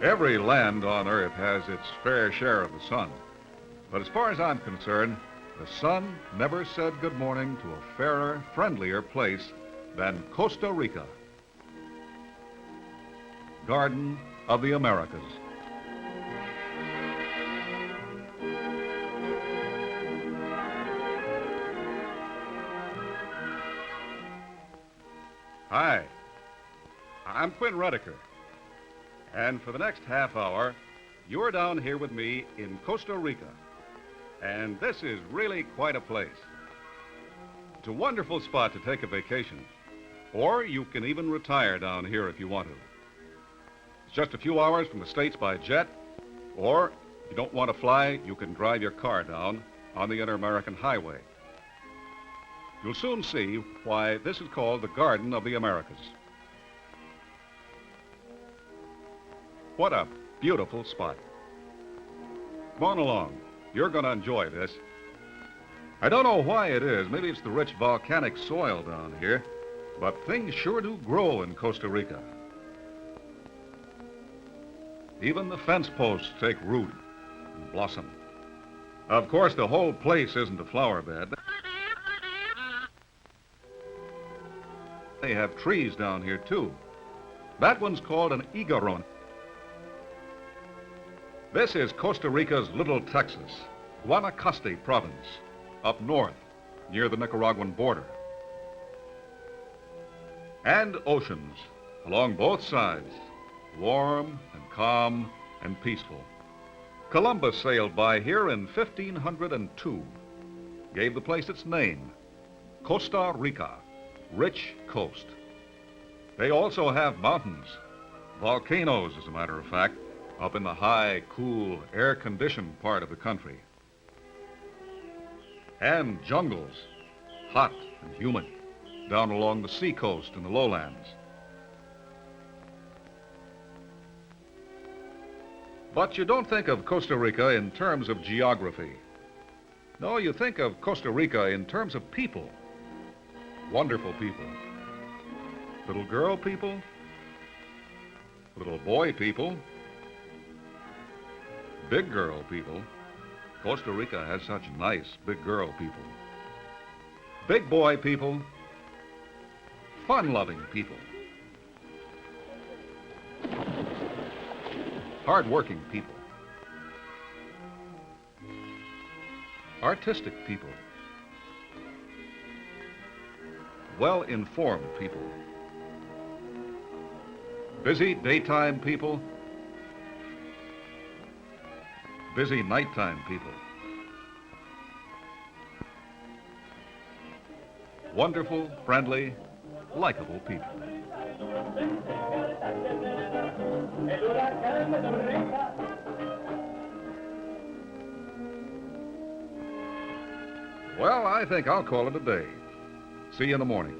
Every land on Earth has its fair share of the sun. But as far as I'm concerned, the sun never said good morning to a fairer, friendlier place than Costa Rica, Garden of the Americas. Hi, I'm Quinn Redeker, and for the next half hour, you're down here with me in Costa Rica, and this is really quite a place. It's a wonderful spot to take a vacation, or you can even retire down here if you want to. It's just a few hours from the States by jet, or if you don't want to fly, you can drive your car down on the Inter-American Highway. You'll soon see why this is called the Garden of the Americas. What a beautiful spot. Come on along. You're going to enjoy this. I don't know why it is. Maybe it's the rich volcanic soil down here, but things sure do grow in Costa Rica. Even the fence posts take root and blossom. Of course, the whole place isn't a flower bed. They have trees down here, too. That one's called an higueron. This is Costa Rica's Little Texas, Guanacaste province, up north, near the Nicaraguan border. And oceans along both sides, warm and calm and peaceful. Columbus sailed by here in 1502, gave the place its name, Costa Rica. Rich coast. They also have mountains, volcanoes, as a matter of fact, up in the high, cool, air-conditioned part of the country. And jungles, hot and humid, down along the seacoast and the lowlands. But you don't think of Costa Rica in terms of geography. No, you think of Costa Rica in terms of people. Wonderful people. Little girl people. Little boy people. Big girl people. Costa Rica has such nice big girl people. Big boy people. Fun-loving people. Hard-working people. Artistic people. Well-informed people. Busy daytime people. Busy nighttime people. Wonderful, friendly, likable people. Well, I think I'll call it a day. See you in the morning.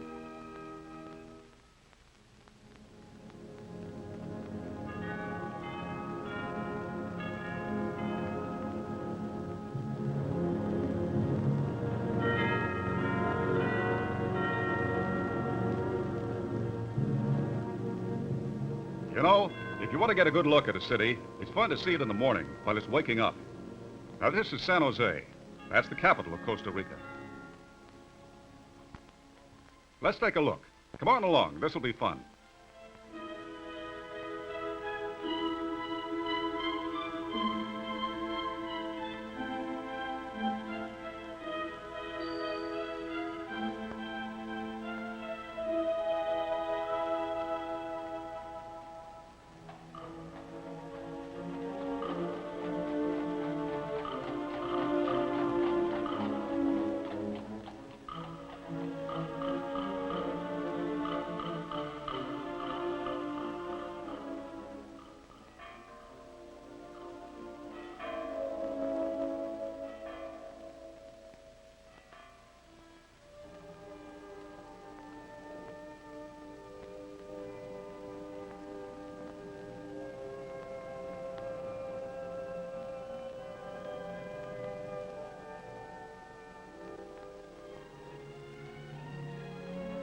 You know, if you want to get a good look at a city, it's fun to see it in the morning while it's waking up. Now, this is San Jose. That's the capital of Costa Rica. Let's take a look. Come on along. This will be fun.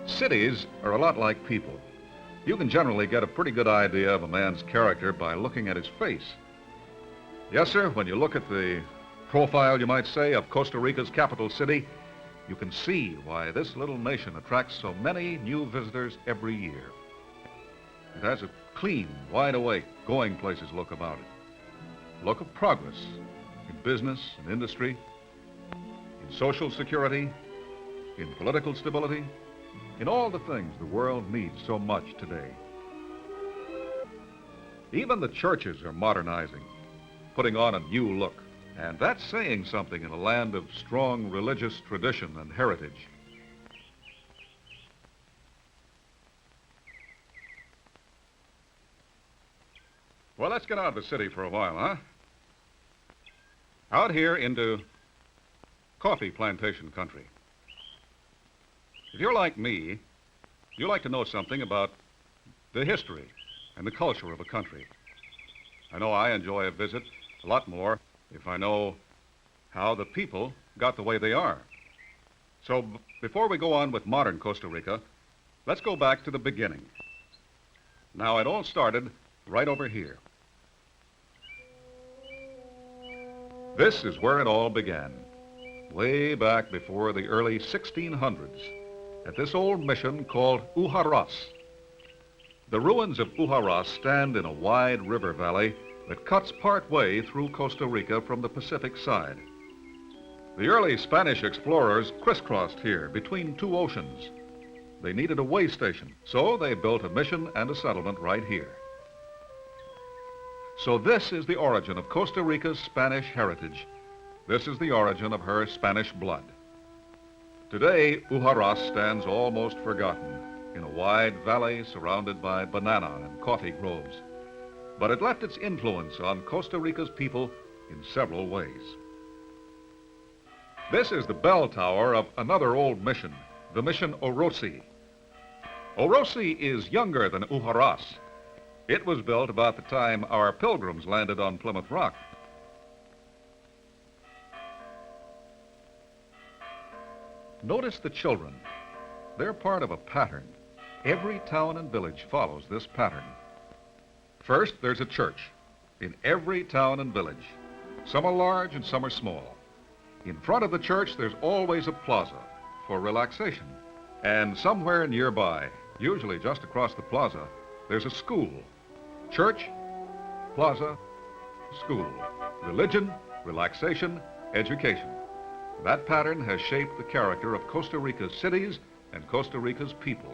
Cities are a lot like people. You can generally get a pretty good idea of a man's character by looking at his face. Yes, sir, when you look at the profile, you might say, of Costa Rica's capital city, you can see why this little nation attracts so many new visitors every year. It has a clean, wide-awake, going places look about it. Look of progress in business and industry, in social security, in political stability, in all the things the world needs so much today. Even the churches are modernizing, putting on a new look, and that's saying something in a land of strong religious tradition and heritage. Well, let's get out of the city for a while, huh? Out here into coffee plantation country. If you're like me, you like to know something about the history and the culture of a country. I know I enjoy a visit a lot more if I know how the people got the way they are. So before we go on with modern Costa Rica, let's go back to the beginning. Now, it all started right over here. This is where it all began, way back before the early 1600s, at this old mission called Ujaras. The ruins of Ujaras stand in a wide river valley that cuts part way through Costa Rica from the Pacific side. The early Spanish explorers crisscrossed here between two oceans. They needed a way station, so they built a mission and a settlement right here. So this is the origin of Costa Rica's Spanish heritage. This is the origin of her Spanish blood. Today, Ujaras stands almost forgotten in a wide valley surrounded by banana and coffee groves. But it left its influence on Costa Rica's people in several ways. This is the bell tower of another old mission, the Mission Orosi. Orosi is younger than Ujaras. It was built about the time our pilgrims landed on Plymouth Rock. Notice the children. They're part of a pattern. Every town and village follows this pattern. First, there's a church in every town and village. Some are large and some are small. In front of the church, there's always a plaza for relaxation. And somewhere nearby, usually just across the plaza, there's a school. Church, plaza, school. Religion, relaxation, education. That pattern has shaped the character of Costa Rica's cities and Costa Rica's people.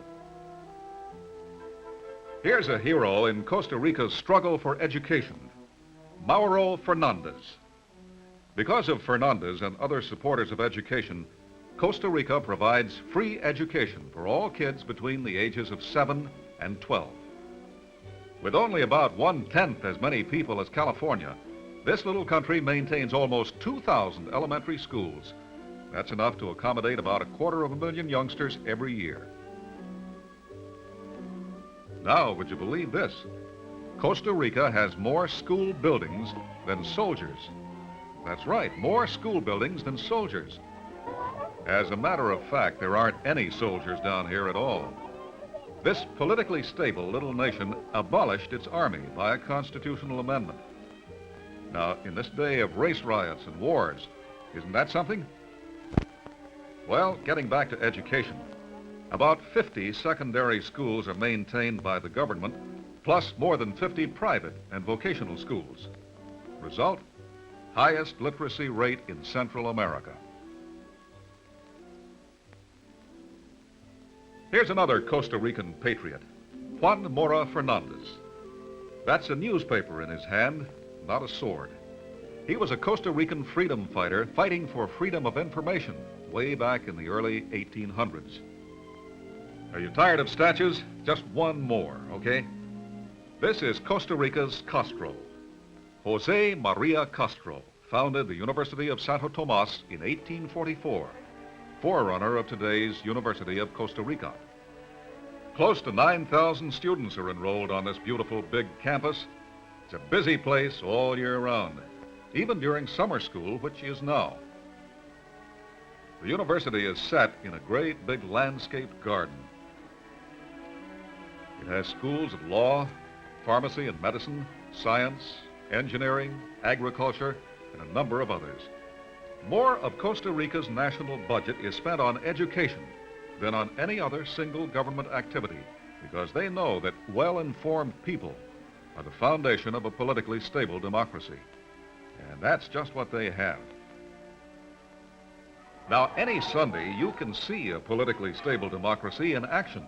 Here's a hero in Costa Rica's struggle for education, Mauro Fernandez. Because of Fernandez and other supporters of education, Costa Rica provides free education for all kids between the ages of 7 and 12. With only about 1/10 as many people as California, this little country maintains almost 2,000 elementary schools. That's enough to accommodate about 250,000 youngsters every year. Now, would you believe this? Costa Rica has more school buildings than soldiers. That's right, more school buildings than soldiers. As a matter of fact, there aren't any soldiers down here at all. This politically stable little nation abolished its army by a constitutional amendment. Now, in this day of race riots and wars, isn't that something? Well, getting back to education, about 50 secondary schools are maintained by the government, plus more than 50 private and vocational schools. Result, highest literacy rate in Central America. Here's another Costa Rican patriot, Juan Mora Fernandez. That's a newspaper in his hand, not a sword. He was a Costa Rican freedom fighter fighting for freedom of information way back in the early 1800s. Are you tired of statues? Just one more, okay? This is Costa Rica's Castro. Jose Maria Castro founded the University of Santo Tomas in 1844, forerunner of today's University of Costa Rica. Close to 9,000 students are enrolled on this beautiful big campus. It's a busy place all year round, even during summer school, which is now. The university is set in a great big landscaped garden. It has schools of law, pharmacy and medicine, science, engineering, agriculture, and a number of others. More of Costa Rica's national budget is spent on education than on any other single government activity, because they know that well-informed people are the foundation of a politically stable democracy. And that's just what they have. Now, any Sunday, you can see a politically stable democracy in action.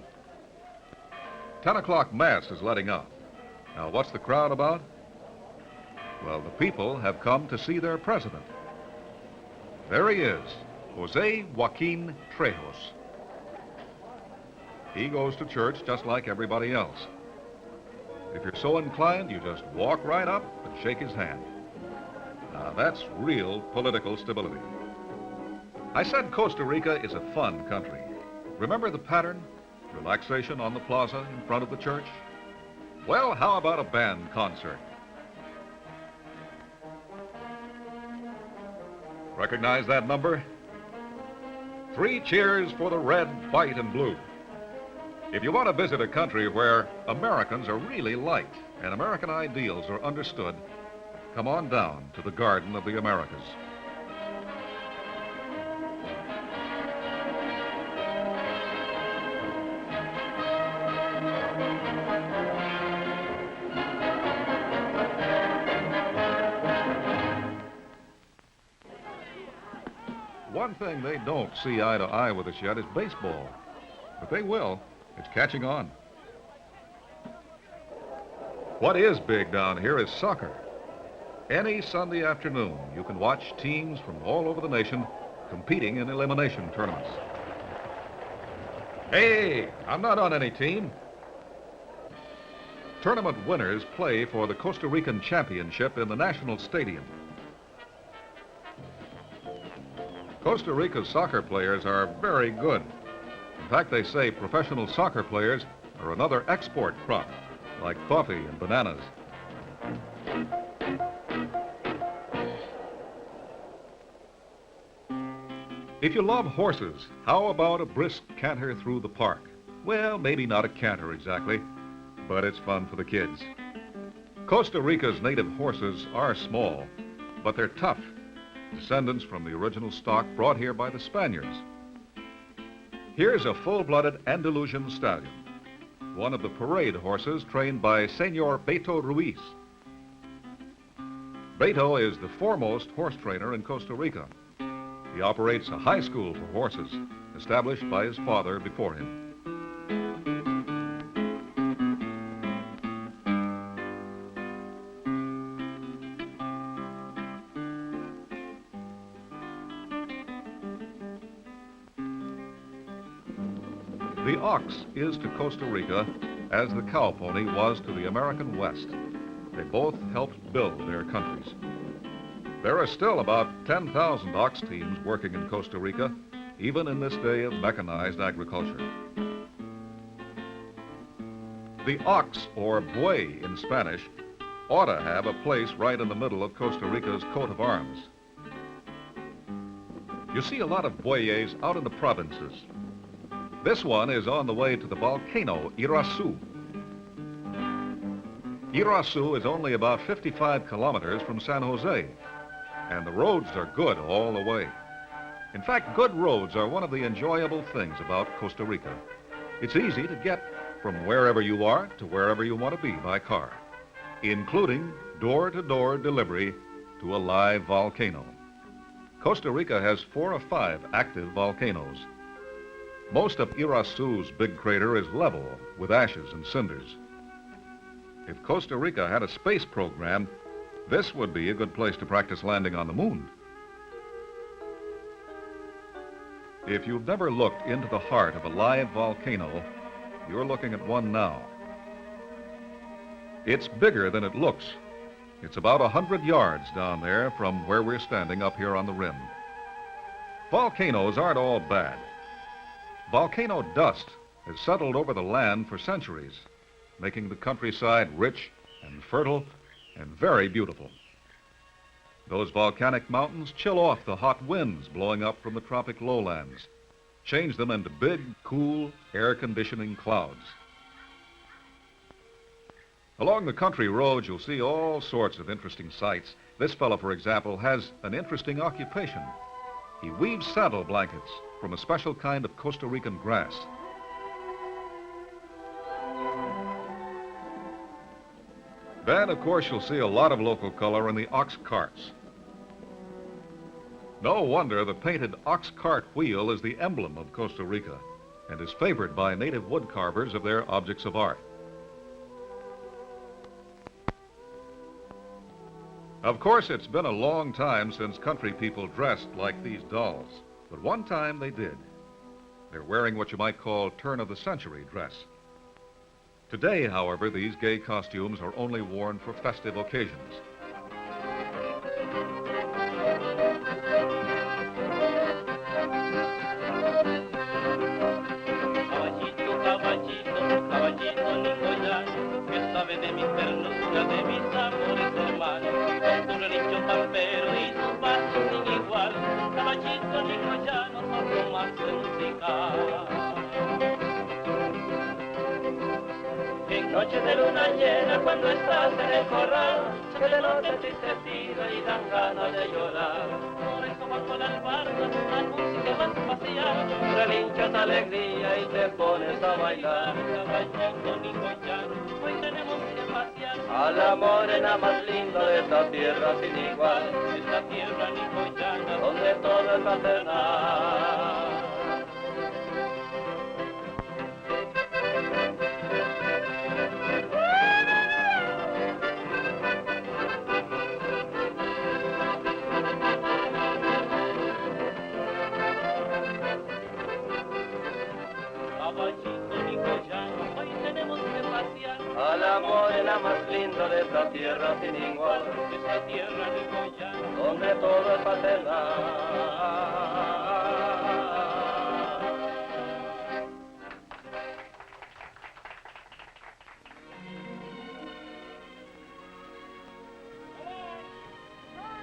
10 o'clock Mass is letting out. Now, what's the crowd about? Well, the people have come to see their president. There he is, Jose Joaquin Trejos. He goes to church just like everybody else. If you're so inclined, you just walk right up and shake his hand. Now, that's real political stability. I said Costa Rica is a fun country. Remember the pattern? Relaxation on the plaza in front of the church? Well, how about a band concert? Recognize that number? 3 cheers for the red, white, and blue. If you want to visit a country where Americans are really liked and American ideals are understood, come on down to the Garden of the Americas. One thing they don't see eye to eye with us yet is baseball, but they will. It's catching on. What is big down here is soccer. Any Sunday afternoon, you can watch teams from all over the nation competing in elimination tournaments. Hey, I'm not on any team. Tournament winners play for the Costa Rican Championship in the National Stadium. Costa Rica's soccer players are very good. In fact, they say professional soccer players are another export crop, like coffee and bananas. If you love horses, how about a brisk canter through the park? Well, maybe not a canter exactly, but it's fun for the kids. Costa Rica's native horses are small, but they're tough, descendants from the original stock brought here by the Spaniards. Here's a full-blooded Andalusian stallion, one of the parade horses trained by Senor Beto Ruiz. Beto is the foremost horse trainer in Costa Rica. He operates a high school for horses, established by his father before him. The ox is to Costa Rica as the cow pony was to the American West. They both helped build their countries. There are still about 10,000 ox teams working in Costa Rica, even in this day of mechanized agriculture. The ox, or buey in Spanish, ought to have a place right in the middle of Costa Rica's coat of arms. You see a lot of bueyes out in the provinces. This one is on the way to the volcano Irasu. Irasu is only about 55 kilometers from San Jose, and the roads are good all the way. In fact, good roads are one of the enjoyable things about Costa Rica. It's easy to get from wherever you are to wherever you want to be by car, including door-to-door delivery to a live volcano. Costa Rica has 4 or 5 active volcanoes. Most of Irasu's big crater is level with ashes and cinders. If Costa Rica had a space program, this would be a good place to practice landing on the moon. If you've never looked into the heart of a live volcano, you're looking at one now. It's bigger than it looks. It's about 100 yards down there from where we're standing up here on the rim. Volcanoes aren't all bad. Volcano dust has settled over the land for centuries, making the countryside rich and fertile and very beautiful. Those volcanic mountains chill off the hot winds blowing up from the tropic lowlands, change them into big, cool, air-conditioning clouds. Along the country roads, you'll see all sorts of interesting sights. This fellow, for example, has an interesting occupation. He weaves saddle blankets from a special kind of Costa Rican grass. Then, of course, you'll see a lot of local color in the ox carts. No wonder the painted ox cart wheel is the emblem of Costa Rica and is favored by native wood carvers of their objects of art. Of course, it's been a long time since country people dressed like these dolls, but one time they did. They're wearing what you might call turn-of-the-century dress. Today, however, these gay costumes are only worn for festive occasions. Noche de luna llena cuando estás en el corral, se te nota entristecida y dan ganas de llorar. Por eso bajo las bardas, la música vas a pasear, relinchas alegría y te pones a bailar. Caballito ni collano, hoy tenemos que pasear a la morena más linda de esta tierra sin igual. Esta tierra ni collana, donde todo es fraternal. A la morena más linda de esta tierra sin igual, esta tierra ni collana, donde todo es fraternal.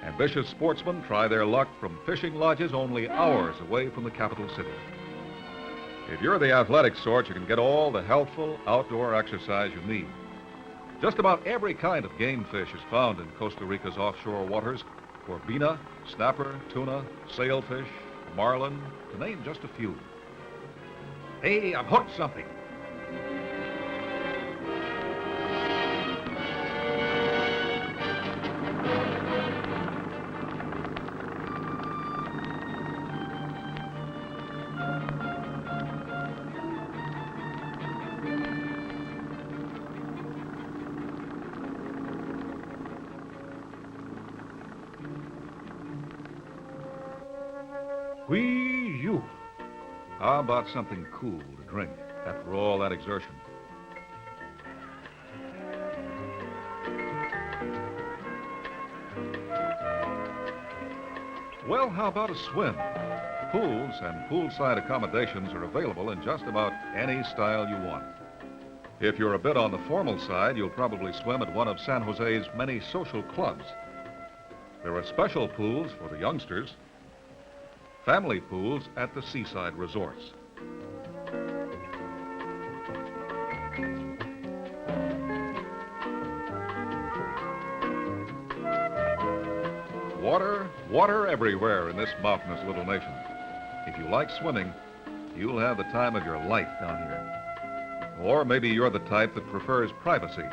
Ambitious sportsmen try their luck from fishing lodges only hours away from the capital city. If you're the athletic sort, you can get all the healthful outdoor exercise you need. Just about every kind of game fish is found in Costa Rica's offshore waters. Corvina, snapper, tuna, sailfish, marlin, to name just a few. Hey, I've hooked something. Whee-you! How about something cool to drink after all that exertion? Well, how about a swim? Pools and poolside accommodations are available in just about any style you want. If you're a bit on the formal side, you'll probably swim at one of San Jose's many social clubs. There are special pools for the youngsters, family pools at the seaside resorts. Water everywhere in this mountainous little nation. If you like swimming, you'll have the time of your life down here. Or maybe you're the type that prefers privacy.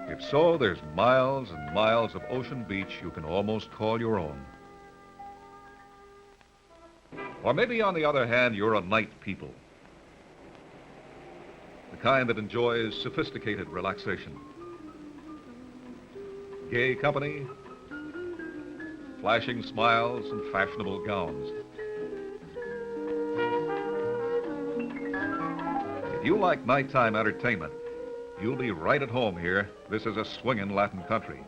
If so, there's miles and miles of ocean beach you can almost call your own. Or maybe, on the other hand, you're a night people. The kind that enjoys sophisticated relaxation. Gay company, flashing smiles, and fashionable gowns. If you like nighttime entertainment, you'll be right at home here. This is a swingin' Latin country.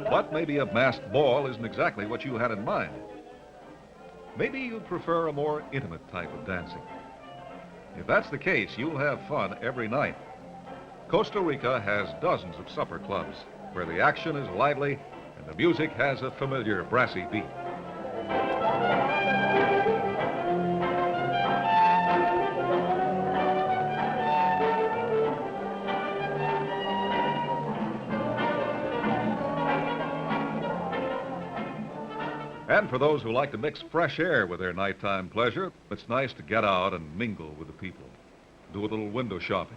But maybe a masked ball isn't exactly what you had in mind. Maybe you'd prefer a more intimate type of dancing. If that's the case, you'll have fun every night. Costa Rica has dozens of supper clubs where the action is lively and the music has a familiar brassy beat. And for those who like to mix fresh air with their nighttime pleasure, it's nice to get out and mingle with the people. Do a little window shopping.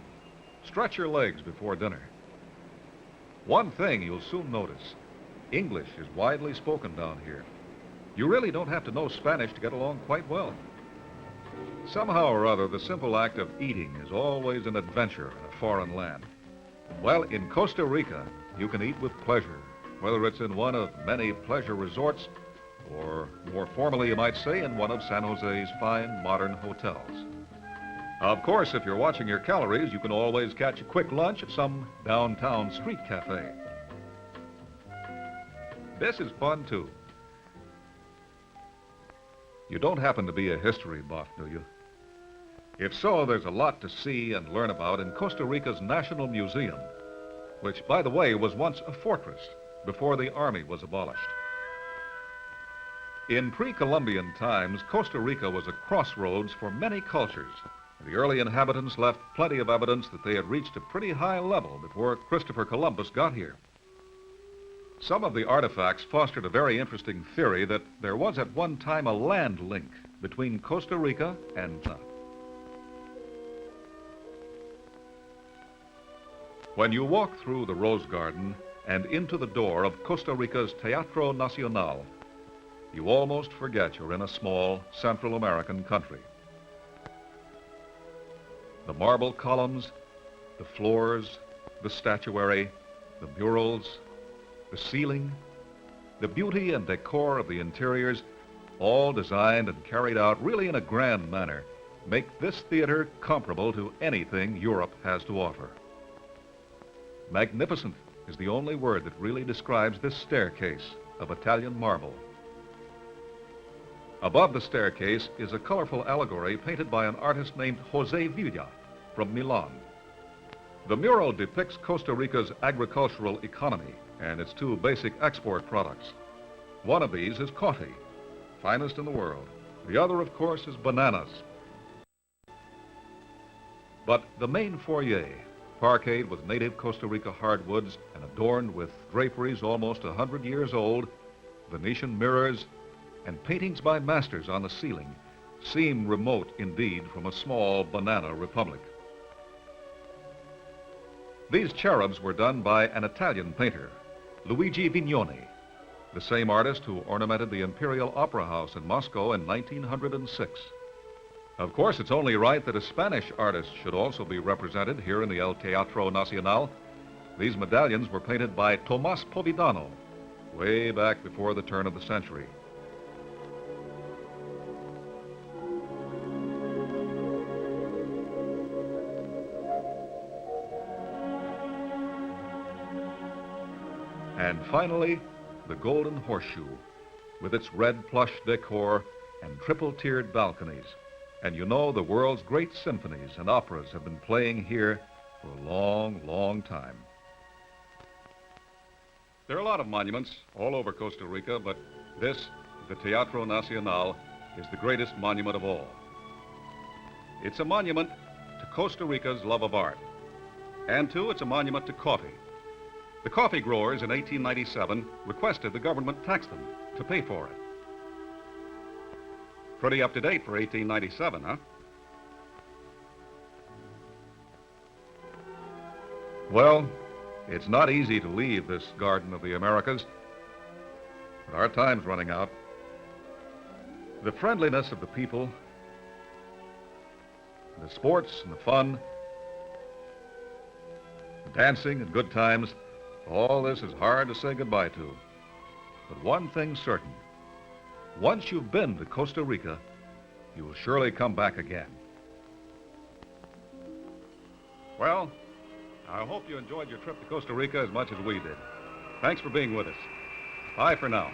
Stretch your legs before dinner. One thing you'll soon notice, English is widely spoken down here. You really don't have to know Spanish to get along quite well. Somehow or other, the simple act of eating is always an adventure in a foreign land. Well, in Costa Rica, you can eat with pleasure, whether it's in one of many pleasure resorts or, more formally you might say, in one of San Jose's fine modern hotels. Of course, if you're watching your calories, you can always catch a quick lunch at some downtown street cafe. This is fun, too. You don't happen to be a history buff, do you? If so, there's a lot to see and learn about in Costa Rica's National Museum, which, by the way, was once a fortress before the army was abolished. In pre-Columbian times, Costa Rica was a crossroads for many cultures. The early inhabitants left plenty of evidence that they had reached a pretty high level before Christopher Columbus got here. Some of the artifacts fostered a very interesting theory that there was at one time a land link between Costa Rica and NOTA. When you walk through the Rose Garden and into the door of Costa Rica's Teatro Nacional, you almost forget you're in a small Central American country. The marble columns, the floors, the statuary, the murals, the ceiling, the beauty and decor of the interiors, all designed and carried out really in a grand manner, make this theater comparable to anything Europe has to offer. Magnificent is the only word that really describes this staircase of Italian marble. Above the staircase is a colorful allegory painted by an artist named Jose Villa from Milan. The mural depicts Costa Rica's agricultural economy and its two basic export products. One of these is coffee, finest in the world. The other, of course, is bananas. But the main foyer, parqueted with native Costa Rica hardwoods and adorned with draperies almost 100 years old, Venetian mirrors, and paintings by masters on the ceiling, seem remote indeed from a small banana republic. These cherubs were done by an Italian painter, Luigi Vignoni, the same artist who ornamented the Imperial Opera House in Moscow in 1906. Of course, it's only right that a Spanish artist should also be represented here in the El Teatro Nacional. These medallions were painted by Tomás Povedano, way back before the turn of the century. And finally, the Golden Horseshoe, with its red plush decor and triple-tiered balconies. And you know, the world's great symphonies and operas have been playing here for a long, long time. There are a lot of monuments all over Costa Rica, but this, the Teatro Nacional, is the greatest monument of all. It's a monument to Costa Rica's love of art. And, too, it's a monument to coffee. The coffee growers in 1897 requested the government tax them to pay for it. Pretty up to date for 1897, huh? Well, it's not easy to leave this Garden of the Americas, but our time's running out. The friendliness of the people, the sports and the fun, the dancing and good times, all this is hard to say goodbye to. But one thing's certain. Once you've been to Costa Rica, you will surely come back again. Well, I hope you enjoyed your trip to Costa Rica as much as we did. Thanks for being with us. Bye for now.